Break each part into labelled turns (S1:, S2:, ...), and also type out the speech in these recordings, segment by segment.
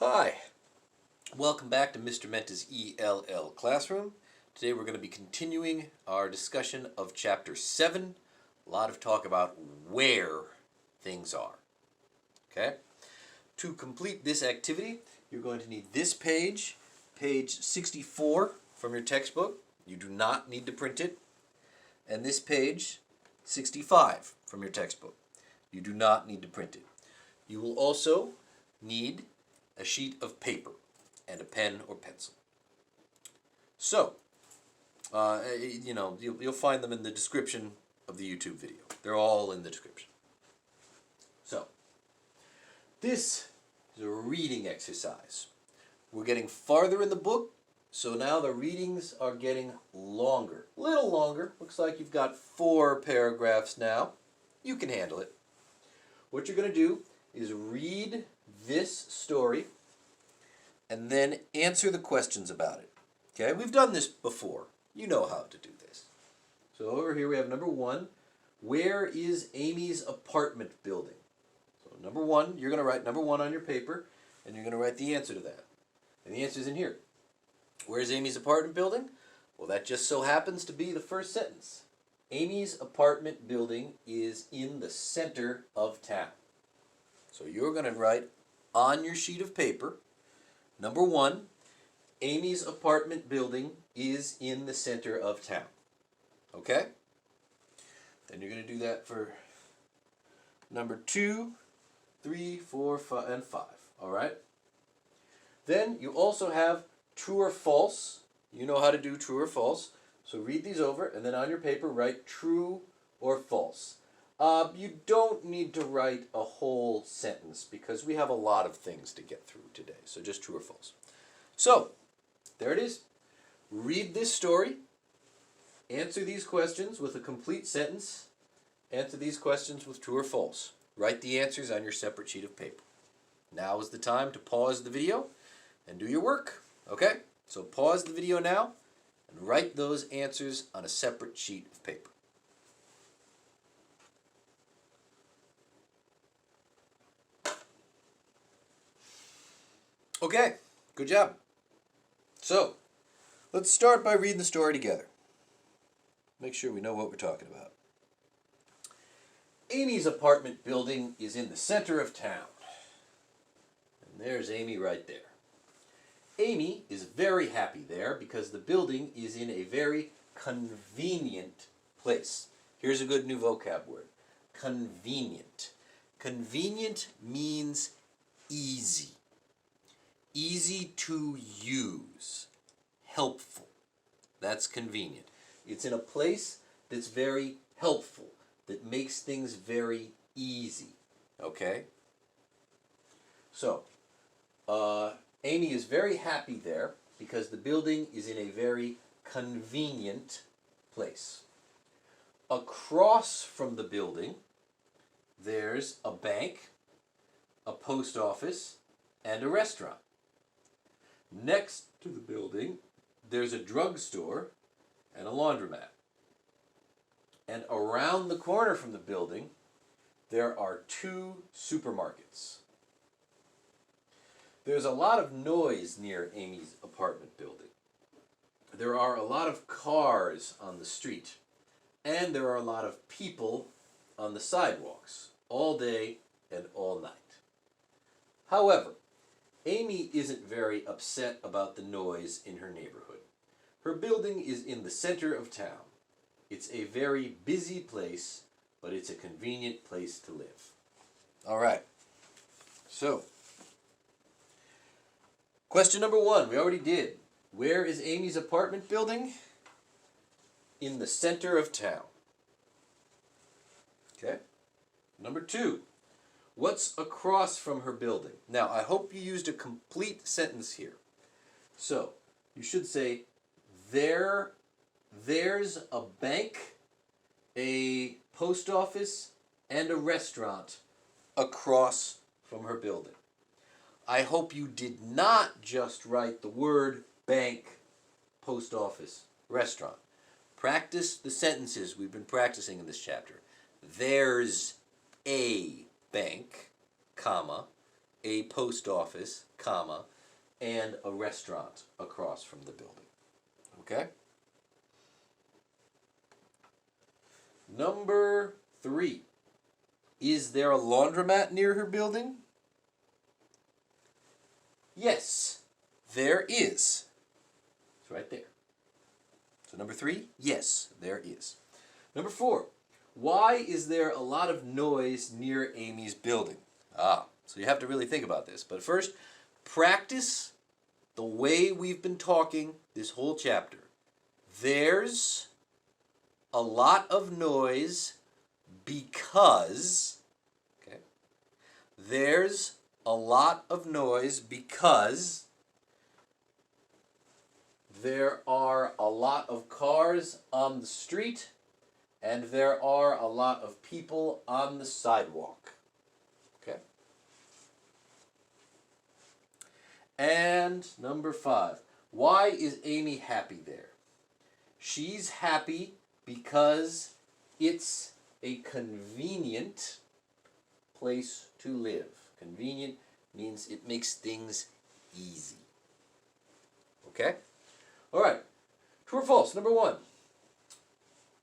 S1: Hi, welcome back to Mr. Menta's ELL Classroom. Today we're going to be continuing our discussion of Chapter 7. A lot of talk about where things are. Okay? To complete this activity, you're going to need this page, page 64 from your textbook. You do not need to print it. And this page, 65 from your textbook. You do not need to print it. You will also need a sheet of paper and a pen or pencil. So, you'll find them in the description of the YouTube video. They're all in the description. So, this is a reading exercise. We're getting farther in the book, so now the readings are getting longer. A little longer. Looks like you've got 4 paragraphs now. You can handle it. What you're going to do is read this story and then answer the questions about it. Okay, we've done this before. You know how to do this. So over here we have number 1. Where is Amy's apartment building? So number 1, you're going to write number 1 on your paper, and you're going to write the answer to that. And the answer is in here. Where's Amy's apartment building? Well, that just so happens to be the first sentence. Amy's apartment building is in the center of town. So you're going to write on your sheet of paper, number 1, Amy's apartment building is in the center of town. Okay? Then you're going to do that for number 2, 3, 4, 5, and 5. All right? Then you also have true or false. You know how to do true or false. So read these over, and then on your paper write true or false. You don't need to write a whole sentence because we have a lot of things to get through today. So just true or false. So, there it is. Read this story. Answer these questions with a complete sentence. Answer these questions with true or false. Write the answers on your separate sheet of paper. Now is the time to pause the video and do your work. Okay? So pause the video now and write those answers on a separate sheet of paper. Okay, good job. So, let's start by reading the story together. Make sure we know what we're talking about. Amy's apartment building is in the center of town. And there's Amy right there. Amy is very happy there because the building is in a very convenient place. Here's a good new vocab word. Convenient. Convenient means easy. Easy to use. Helpful. That's convenient. It's in a place that's very helpful, that makes things very easy. Okay? So, Amy is very happy there because the building is in a very convenient place. Across from the building, there's a bank, a post office, and a restaurant. Next to the building, there's a drugstore and a laundromat. And around the corner from the building, there are 2 supermarkets. There's a lot of noise near Amy's apartment building. There are a lot of cars on the street, and there are a lot of people on the sidewalks all day and all night. However, Amy isn't very upset about the noise in her neighborhood. Her building is in the center of town. It's a very busy place, but it's a convenient place to live. All right. So, question number 1, we already did. Where is Amy's apartment building? In the center of town. Okay. Number 2. What's across from her building? Now, I hope you used a complete sentence here. So, you should say, there's a bank, a post office, and a restaurant across from her building. I hope you did not just write the word bank, post office, restaurant. Practice the sentences we've been practicing in this chapter. There's a bank, comma, a post office, comma, and a restaurant across from the building. Okay? Number 3. Is there a laundromat near her building? Yes, there is. It's right there. So number 3, yes, there is. Number 4, why is there a lot of noise near Amy's building? So you have to really think about this. But first, practice the way we've been talking this whole chapter. There's a lot of noise because, okay, there's a lot of noise because there are a lot of cars on the street and there are a lot of people on the sidewalk. Okay? And number 5, why is Amy happy there? She's happy because it's a convenient place to live. Convenient means it makes things easy. Okay? All right. True or false? Number 1.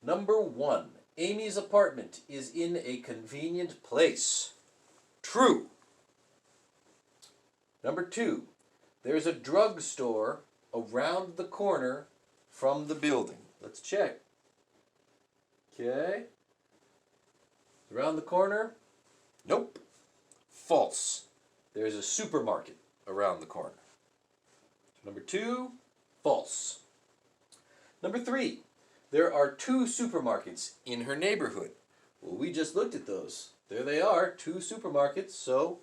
S1: Number 1. Amy's apartment is in a convenient place. True. Number 2. There's a drugstore around the corner from the building. Let's check. Okay. Around the corner? Nope. False. There's a supermarket around the corner. Number 2, false. Number 3, there are 2 supermarkets in her neighborhood. Well, we just looked at those. There they are, 2 supermarkets, so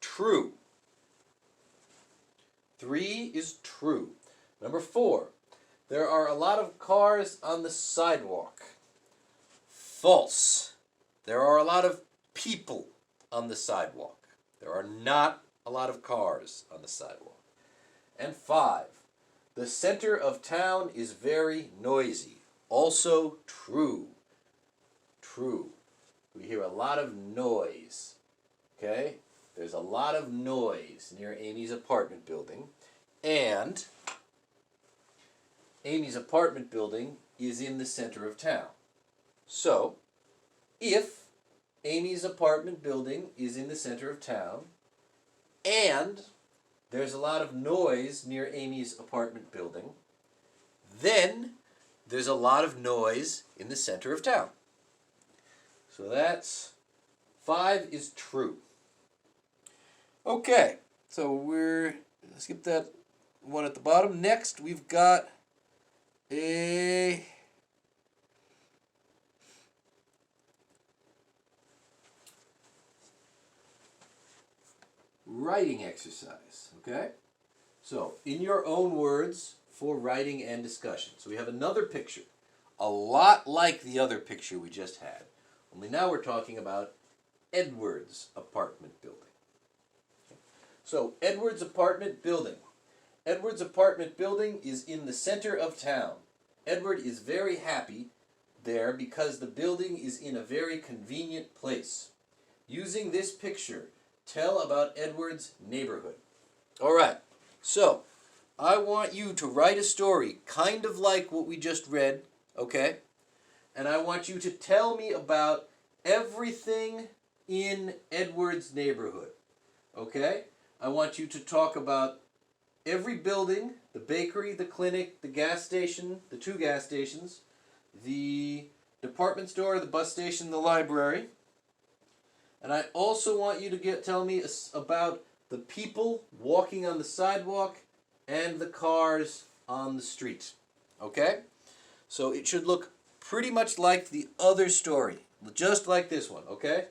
S1: true. 3 is true. Number 4, there are a lot of cars on the sidewalk. False. There are a lot of people on the sidewalk. There are not a lot of cars on the sidewalk. And 5, the center of town is very noisy. Also true. True. We hear a lot of noise. Okay? There's a lot of noise near Amy's apartment building. And Amy's apartment building is in the center of town. So, if Amy's apartment building is in the center of town, and there's a lot of noise near Amy's apartment building, then there's a lot of noise in the center of town. So that's 5 is true. Okay, so we're skip that one at the bottom. Next, we've got a writing exercise, okay? So, in your own words for writing and discussion. So we have another picture, a lot like the other picture we just had, only now we're talking about Edward's apartment building. Okay. So, Edward's apartment building. Edward's apartment building is in the center of town. Edward is very happy there because the building is in a very convenient place. Using this picture, tell about Edward's neighborhood. All right, so I want you to write a story kind of like what we just read, okay? And I want you to tell me about everything in Edward's neighborhood, okay? I want you to talk about every building, the bakery, the clinic, the gas station, the 2 gas stations, the department store, the bus station, the library. And I also want you to tell me about the people walking on the sidewalk and the cars on the street. Okay? So it should look pretty much like the other story, just like this one, okay?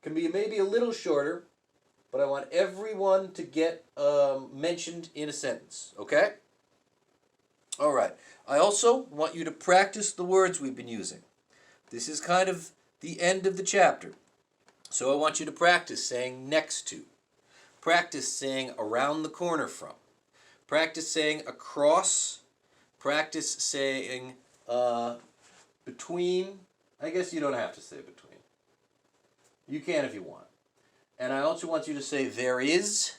S1: Can be maybe a little shorter, but I want everyone to get mentioned in a sentence, okay? All right. I also want you to practice the words we've been using. This is kind of the end of the chapter. So I want you to practice saying next to. Practice saying around the corner from. Practice saying across. Practice saying between. I guess you don't have to say between. You can if you want. And I also want you to say there is,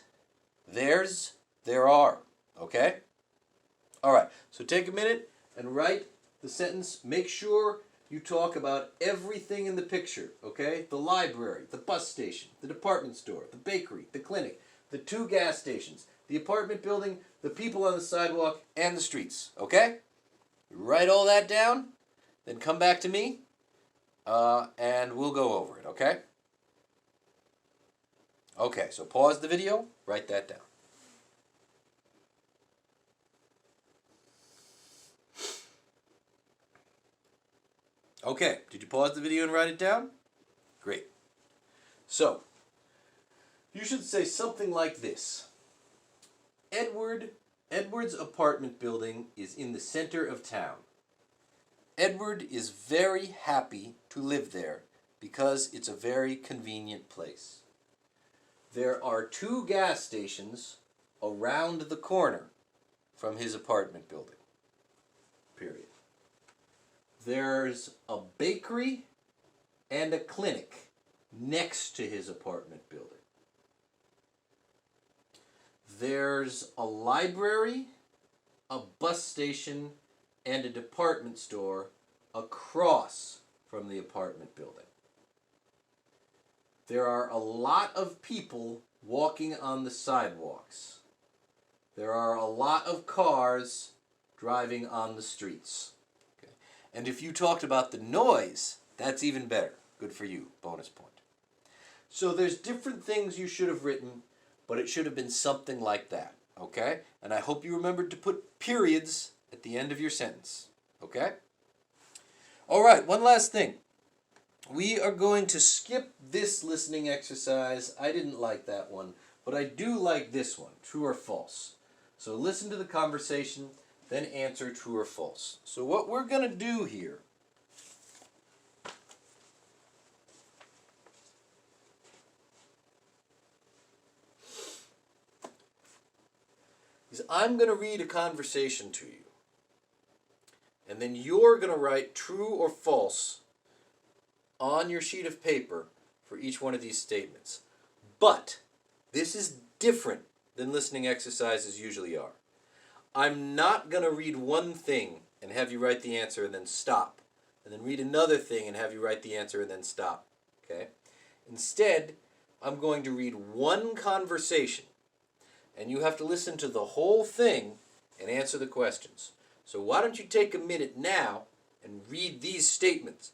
S1: there's, there are. Okay? All right. So take a minute and write the sentence. Make sure you talk about everything in the picture. Okay? The library, the bus station, the department store, the bakery, the clinic, the 2 gas stations, the apartment building, the people on the sidewalk, and the streets. Okay? Write all that down. Then come back to me, and we'll go over it. Okay? Okay, so pause the video, write that down. Okay, did you pause the video and write it down? Great. So, you should say something like this. Edward's apartment building is in the center of town. Edward is very happy to live there because it's a very convenient place. There are 2 gas stations around the corner from his apartment building. Period. There's a bakery and a clinic next to his apartment building. There's a library, a bus station, and a department store across from the apartment building. There are a lot of people walking on the sidewalks. There are a lot of cars driving on the streets. Okay. And if you talked about the noise, that's even better. Good for you. Bonus point. So there's different things you should have written, but it should have been something like that. Okay? And I hope you remembered to put periods at the end of your sentence. Okay? All right, one last thing. We are going to skip this listening exercise. I didn't like that one, but I do like this one, true or false. So listen to the conversation, then answer true or false. So what we're going to do here is I'm going to read a conversation to you. And then you're going to write true or false on your sheet of paper for each one of these statements. But this is different than listening exercises usually are. I'm not going to read one thing and have you write the answer and then stop. And then read another thing and have you write the answer and then stop. Okay? Instead, I'm going to read one conversation. And you have to listen to the whole thing and answer the questions. So why don't you take a minute now and read these statements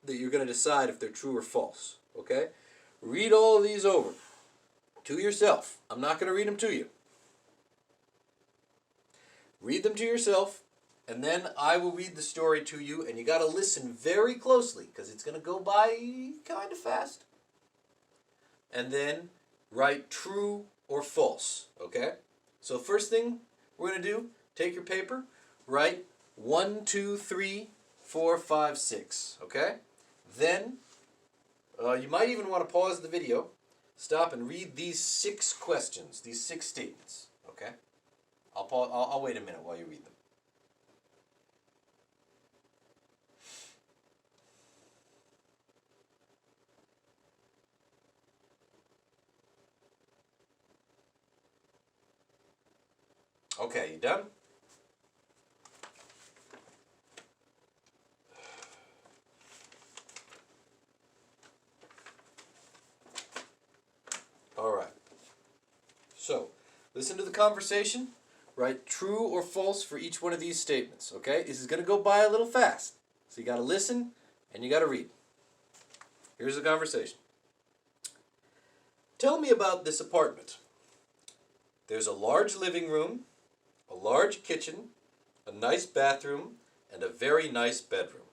S1: that you're going to decide if they're true or false. Okay? Read all of these over to yourself. I'm not going to read them to you. Read them to yourself, and then I will read the story to you, and you got to listen very closely because it's going to go by kind of fast. And then write true or false. Okay? So first thing we're going to do, take your paper, write 1, 2, 3, 4, 5, 6. Okay? Then, you might even want to pause the video, stop and read these 6 questions, these 6 statements. Okay? I'll wait a minute while you read them. Okay, you done? All right. So, listen to the conversation. Write true or false for each one of these statements. Okay? This is going to go by a little fast. So you got to listen and you got to read. Here's the conversation. Tell me about this apartment. There's a large living room, a large kitchen, a nice bathroom, and a very nice bedroom.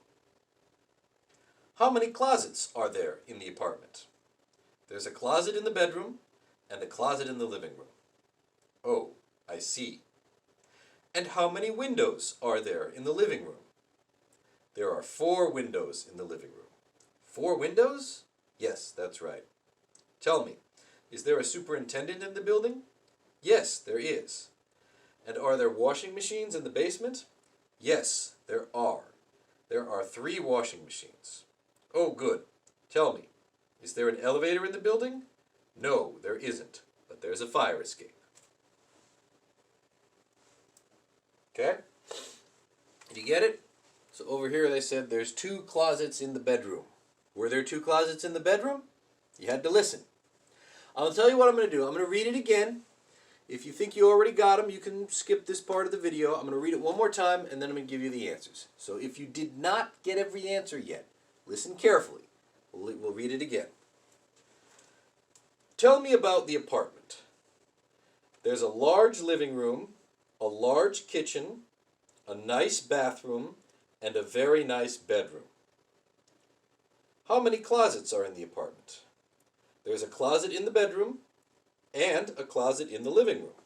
S1: How many closets are there in the apartment? There's a closet in the bedroom and a closet in the living room. Oh, I see. And how many windows are there in the living room? There are 4 windows in the living room. 4 windows? Yes, that's right. Tell me, is there a superintendent in the building? Yes, there is. And are there washing machines in the basement? Yes, there are. There are 3 washing machines. Oh, good. Tell me, is there an elevator in the building? No, there isn't, but there's a fire escape. Okay? Did you get it? So over here they said there's 2 closets in the bedroom. Were there 2 closets in the bedroom? You had to listen. I'll tell you what I'm going to do. I'm going to read it again. If you think you already got them, you can skip this part of the video. I'm going to read it one more time, and then I'm going to give you the answers. So if you did not get every answer yet, listen carefully. We'll read it again. Tell me about the apartment. There's a large living room, a large kitchen, a nice bathroom, and a very nice bedroom. How many closets are in the apartment? There's a closet in the bedroom and a closet in the living room.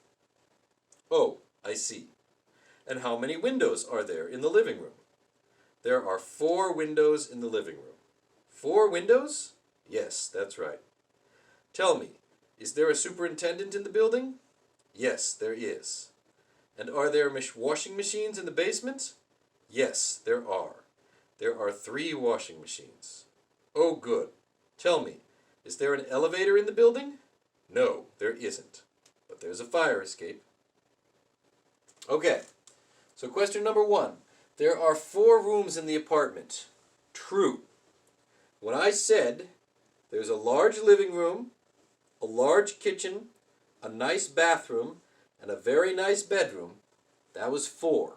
S1: Oh, I see. And how many windows are there in the living room? There are 4 windows in the living room. 4 windows? Yes, that's right. Tell me, is there a superintendent in the building? Yes, there is. And are there washing machines in the basement? Yes, there are. There are 3 washing machines. Oh, good. Tell me, is there an elevator in the building? No, there isn't. But there's a fire escape. Okay, so question number 1. There are 4 rooms in the apartment. True. When I said there's a large living room, a large kitchen, a nice bathroom, and a very nice bedroom, that was 4.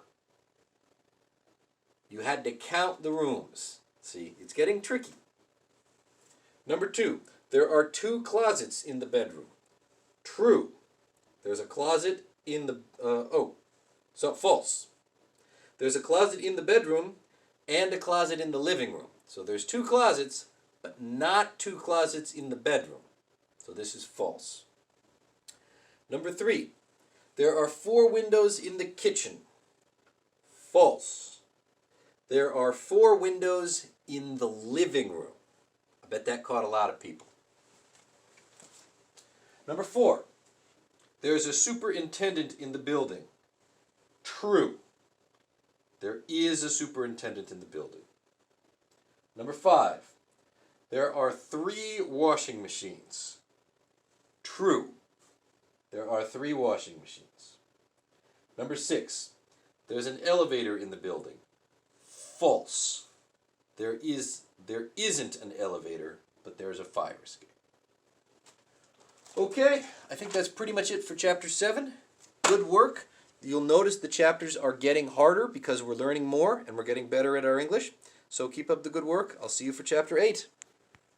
S1: You had to count the rooms. See, it's getting tricky. Number 2, there are 2 closets in the bedroom. True. There's a closet in the, false. There's a closet in the bedroom and a closet in the living room. So there's 2 closets, but not 2 closets in the bedroom. So this is false. Number 3, there are 4 windows in the kitchen. False. There are 4 windows in the living room. I bet that caught a lot of people. Number 4, there's a superintendent in the building. True. There is a superintendent in the building. Number 5, there are 3 washing machines. True. There are 3 washing machines. Number 6, there's an elevator in the building. False. There isn't an elevator, but there's a fire escape. Okay, I think that's pretty much it for Chapter 7. Good work. You'll notice the chapters are getting harder because we're learning more and we're getting better at our English. So keep up the good work. I'll see you for Chapter 8.